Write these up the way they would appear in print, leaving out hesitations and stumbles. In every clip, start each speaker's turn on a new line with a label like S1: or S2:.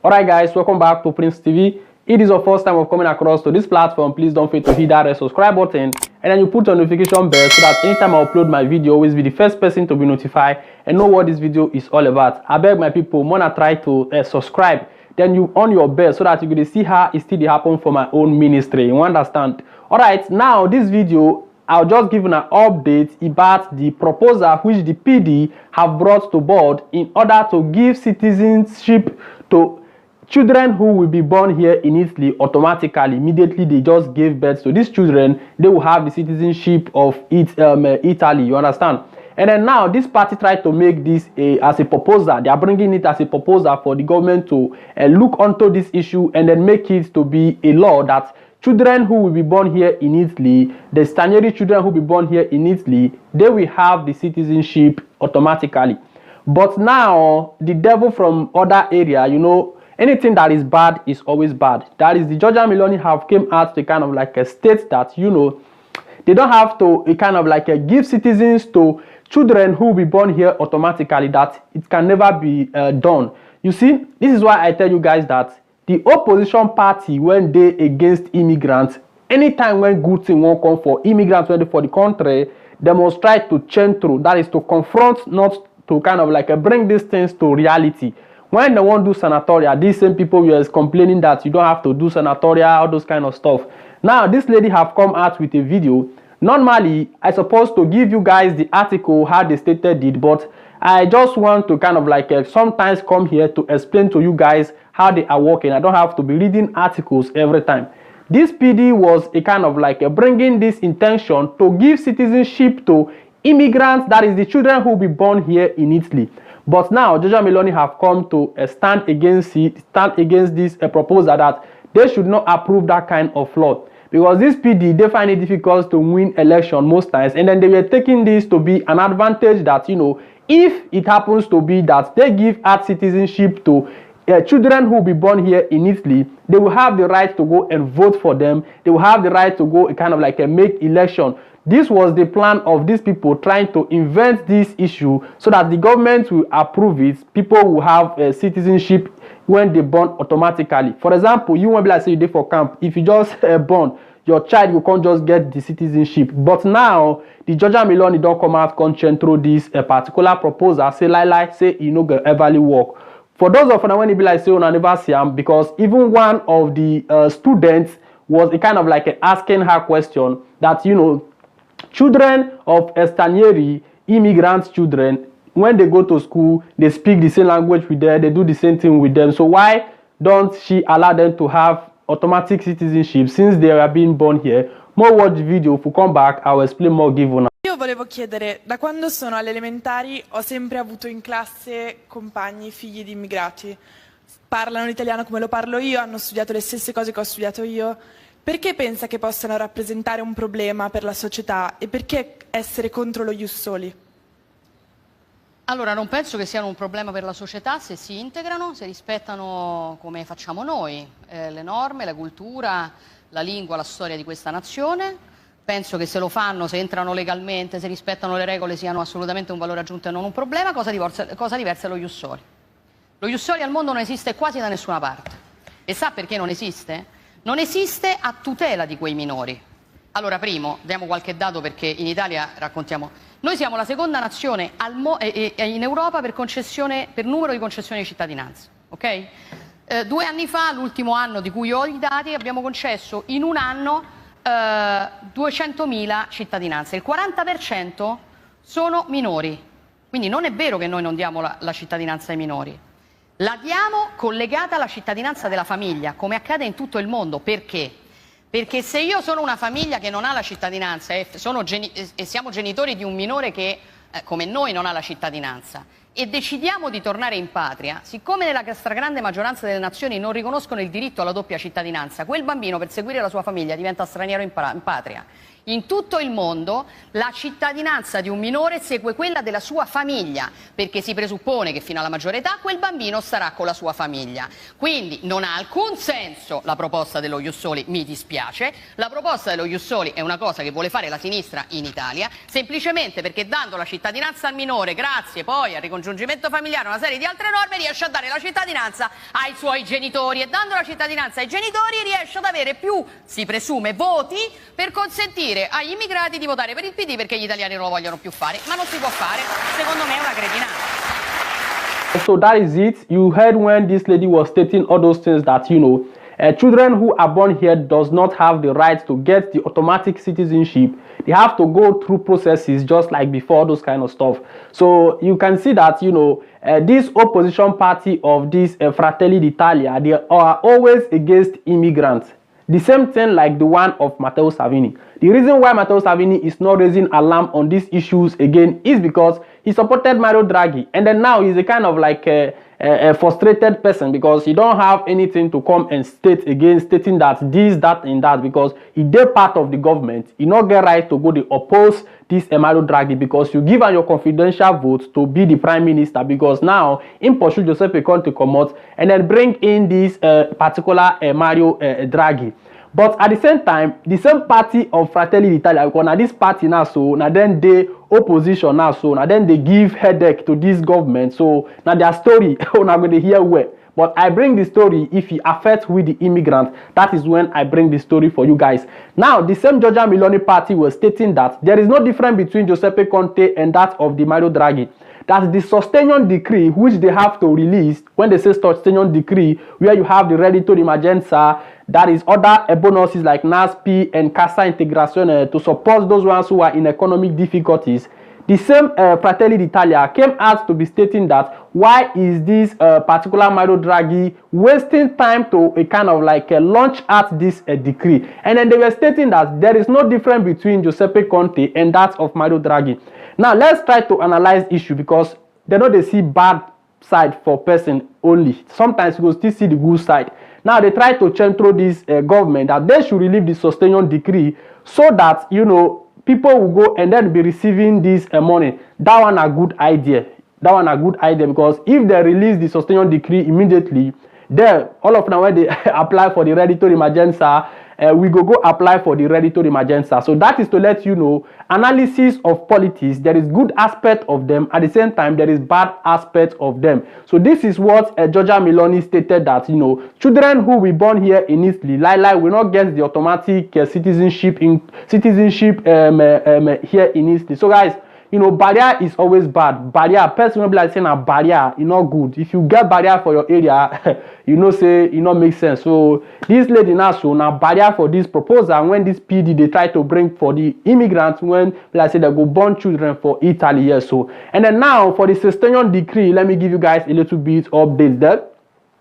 S1: Alright guys, welcome back to Prince TV. It is your first time of coming across to this platform. Please don't forget to hit that red subscribe button and then you put on notification bell so that anytime I upload my video, always be the first person to be notified and know what this video is all about. I beg my people, wanna try to subscribe, then you on your bell so that you can see how it still happen for my own ministry. You understand? Alright, now this video I'll just give an update about the proposal which the PD have brought to board in order to give citizenship to children who will be born here in Italy automatically. Immediately they just gave birth to these children, they will have the citizenship of Italy. You understand? And then now this party tried to make this as a proposal. They are bringing it as a proposal for the government to look onto this issue and then make it to be a law that children who will be born here in Italy, the stranieri children who will be born here in Italy, they will have the citizenship automatically. But now the devil from other area, you know, anything that is bad is always bad. That is, the Giorgia Meloni have came out to kind of like a state that, you know, they don't have to kind of like give citizens to children who will be born here automatically, that it can never be done. You see, this is why I tell you guys that the opposition party, when they against immigrants, anytime when good thing won't come for immigrants when they for the country, they must try to change through. That is to confront, not to kind of like bring these things to reality. When they won't do sanatoria, these same people were complaining that you don't have to do sanatoria, all those kind of stuff. Now, this lady have come out with a video. Normally, I supposed to give you guys the article, how they stated it, but I just want to kind of like sometimes come here to explain to you guys how they are working. I don't have to be reading articles every time. This PD was a kind of like bringing this intention to give citizenship to immigrants, that is the children who will be born here in Italy. But now, Giorgia Meloni have come to stand against this proposal that they should not approve that kind of law. Because this PD, they find it difficult to win election most times. And then they were taking this to be an advantage that, you know, if it happens to be that they give out citizenship to children who will be born here in Italy, they will have the right to go and vote for them. They will have the right to go kind of like make election. This was the plan of these people trying to invent this issue so that the government will approve it. People will have citizenship when they born automatically. For example, you won't be like say you did for camp. If you just born, your child, you can't just get the citizenship. But now, the Giorgia Meloni don't come out and through this particular proposal. Say like say you know go everly work. For those of them when it be like say on never see them, because even one of the students was a kind of like asking her question that, you know, children of stranieri, immigrant children, when they go to school, they speak the same language with them, they do the same thing with them. So why don't she allow them to have automatic citizenship since they are being born here? More watch the video, if we come back, I will explain more given.
S2: Io volevo chiedere, da quando sono alle elementari ho sempre avuto in classe compagni, figli di immigrati. Parlano l'italiano come lo parlo io, hanno studiato le stesse cose che ho studiato io. Perché pensa che possano rappresentare un problema per la società e perché essere contro lo ius soli?
S3: Allora, non penso che siano un problema per la società se si integrano, se rispettano come facciamo noi, le norme, la cultura, la lingua, la storia di questa nazione. Penso che se lo fanno, se entrano legalmente, se rispettano le regole, siano assolutamente un valore aggiunto e non un problema. Cosa diversa è lo ius soli. Lo ius soli al mondo non esiste quasi da nessuna parte. E sa perché non esiste? Non esiste a tutela di quei minori. Allora, primo, diamo qualche dato perché in Italia raccontiamo. Noi siamo la seconda nazione in Europa per numero di concessioni di cittadinanza. Ok? 2 anni fa, l'ultimo anno di cui ho i dati, abbiamo concesso in un anno 200.000 cittadinanze. Il 40% sono minori. Quindi non è vero che noi non diamo la cittadinanza ai minori. La diamo collegata alla cittadinanza della famiglia, come accade in tutto il mondo. Perché? Perché se io sono una famiglia che non ha la cittadinanza e siamo genitori di un minore che, come noi, non ha la cittadinanza e decidiamo di tornare in patria, siccome nella stragrande maggioranza delle nazioni non riconoscono il diritto alla doppia cittadinanza, quel bambino per seguire la sua famiglia diventa straniero in patria. In tutto il mondo la cittadinanza di un minore segue quella della sua famiglia, perché si presuppone che fino alla maggiore età quel bambino starà con la sua famiglia. Quindi non ha alcun senso la proposta dello Ius Soli, mi dispiace. La proposta dello Ius Soli è una cosa che vuole fare la sinistra in Italia, semplicemente perché dando la cittadinanza al minore, grazie poi al ricongiungimento ricongiungimento familiare, una serie di altre norme, riesce a dare la cittadinanza ai suoi genitori, e dando la cittadinanza ai genitori riesce ad avere più, si presume, voti per consentire agli immigrati di votare per il PD, perché gli italiani non lo vogliono più fare. Ma non si può fare, secondo me è una cretinata.
S1: So that is it. You heard when this lady was stating all those things that, children who are born here does not have the right to get the automatic citizenship. They have to go through processes just like before, those kind of stuff. So you can see that, this opposition party of this Fratelli d'Italia, they are always against immigrants. The same thing like the one of Matteo Salvini. The reason why Matteo Salvini is not raising alarm on these issues again is because he supported Mario Draghi, and then now he's a kind of like a frustrated person because he don't have anything to come and state again, stating that this, that, and that, because he did part of the government. He not get right to go to oppose this Mario Draghi because you give him your confidential vote to be the prime minister, because now in pursue Giuseppe Conte to come out and then bring in this particular Mario Draghi. But at the same time, the same party of Fratelli d'Italia, because now this party now, so now then they opposition now, so now then they give headache to this government. So now their story, we're not going to hear where. But I bring the story if it affects with the immigrants. That is when I bring the story for you guys. Now, the same Giorgia Meloni party was stating that there is no difference between Giuseppe Conte and that of the Mario Draghi. That's the sustaining decree which they have to release. When they say sustaining decree, where you have the Reddito di Emergenza, that is other bonuses like NASP and Casa Integrazione to support those ones who are in economic difficulties. The same Fratelli d'Italia came out to be stating that why is this particular Mario Draghi wasting time to a kind of like launch out this decree. And then they were stating that there is no difference between Giuseppe Conte and that of Mario Draghi. Now let's try to analyze issue, because they know they see bad side for person only. Sometimes you will still see the good side. Now they try to change through this government that they should relieve the sustaining decree so that, people will go and then be receiving this money. That one a good idea. That one a good idea, because if they release the sustaining decree immediately, then all of them when they apply for the Reddito di Emergenza, we go apply for the Reddito di Emergenza. So that is to let you know, analysis of politics, there is good aspect of them. At the same time, there is bad aspect of them. So this is what Giorgia Meloni stated, that, children who were born here in Italy, will not get the automatic citizenship here in Italy. So guys, barrier is always bad. Barrier, person will be like saying a barrier, not good. If you get barrier for your area, say it not make sense. So this lady now, so now barrier for this proposal when this PD they try to bring for the immigrants, when like say they go born children for Italy, yes. So and then now for the sustaining decree, let me give you guys a little bit update there.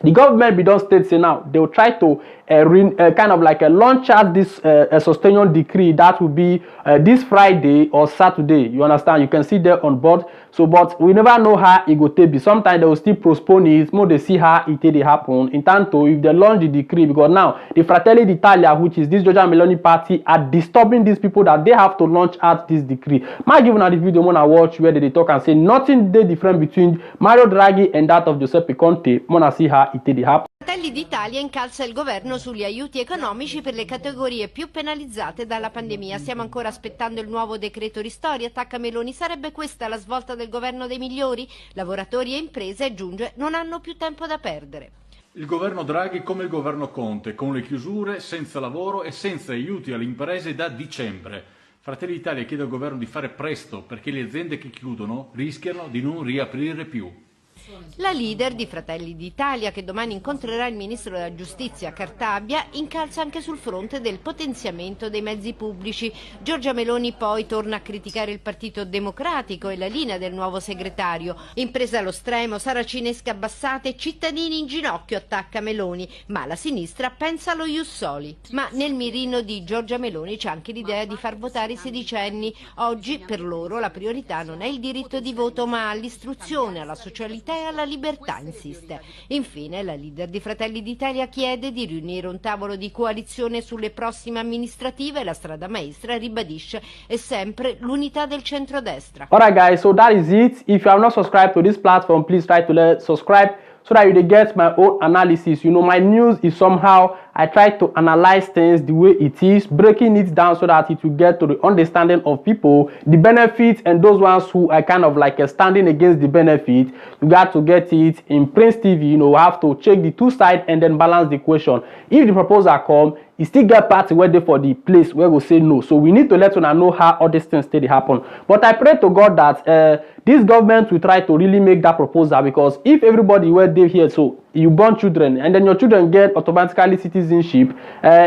S1: The government be done state say now they will try to kind of like launch out this sustaining decree that will be this Friday or Saturday. You understand? You can see there on board. So, but we never know how it go take be. Sometimes they will still postpone it. More they see how it will happen. In tanto, if they launch the decree, because now the Fratelli d'Italia, which is this Giorgia Meloni party, are disturbing these people that they have to launch out this decree. My given out the video when I watch where they talk and say nothing they different between Mario Draghi and that of Giuseppe Conte. Wanna see how it will happen.
S4: Fratelli d'Italia incalza il governo sugli aiuti economici per le categorie più penalizzate dalla pandemia. Stiamo ancora aspettando il nuovo decreto ristori, attacca Meloni. Sarebbe questa la svolta del governo dei migliori? Lavoratori e imprese, aggiunge, non hanno più tempo da perdere.
S5: Il governo Draghi come il governo Conte, con le chiusure, senza lavoro e senza aiuti alle imprese da dicembre. Fratelli d'Italia chiede al governo di fare presto perché le aziende che chiudono rischiano di non riaprire più.
S4: La leader di Fratelli d'Italia, che domani incontrerà il ministro della giustizia Cartabia, incalza anche sul fronte del potenziamento dei mezzi pubblici. Giorgia Meloni poi torna a criticare il Partito Democratico e la linea del nuovo segretario. Imprese allo stremo, saracinesche abbassate, cittadini in ginocchio, attacca Meloni, ma la sinistra pensa allo ius soli. Ma nel mirino di Giorgia Meloni c'è anche l'idea di far votare i sedicenni. Oggi per loro la priorità non è il diritto di voto ma l'istruzione, alla socialità e alla libertà, insiste. Infine la leader di Fratelli d'Italia chiede di riunire un tavolo di coalizione sulle prossime amministrative. La strada maestra, ribadisce, è sempre l'unità del centrodestra.
S1: Alright guys, so that is it. If you have not subscribed to this platform, please try to subscribe so that you get my own analysis. My news is somehow I try to analyze things the way it is, breaking it down so that it will get to the understanding of people, the benefits, and those ones who are kind of like standing against the benefit. You got to get it in Prince TV. You know, have to check the two sides and then balance the equation. If the proposal come, you still get party where they for the place where we say no. So we need to let una know how all these things still happen. But I pray to God that this government will try to really make that proposal, because if everybody were there here, so you born children and then your children get automatically citizenship,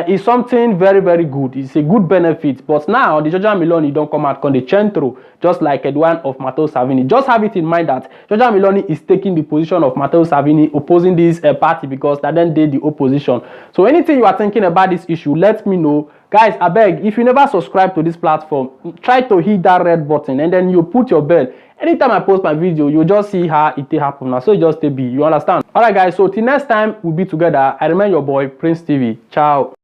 S1: is something very, very good. It's a good benefit. But now the Giorgia Meloni don't come out on the centro, just like the one of Matteo Salvini. Just have it in mind that Giorgia Meloni is taking the position of Matteo Salvini, opposing this party, because that then did the opposition. So anything you are thinking about this issue, let me know. Guys, I beg, if you never subscribe to this platform, try to hit that red button and then you put your bell. Anytime I post my video, you'll just see how it happen. Now, so you just be, you understand? All right, guys, so till next time we'll be together. I remain your boy, Prince TV. Ciao.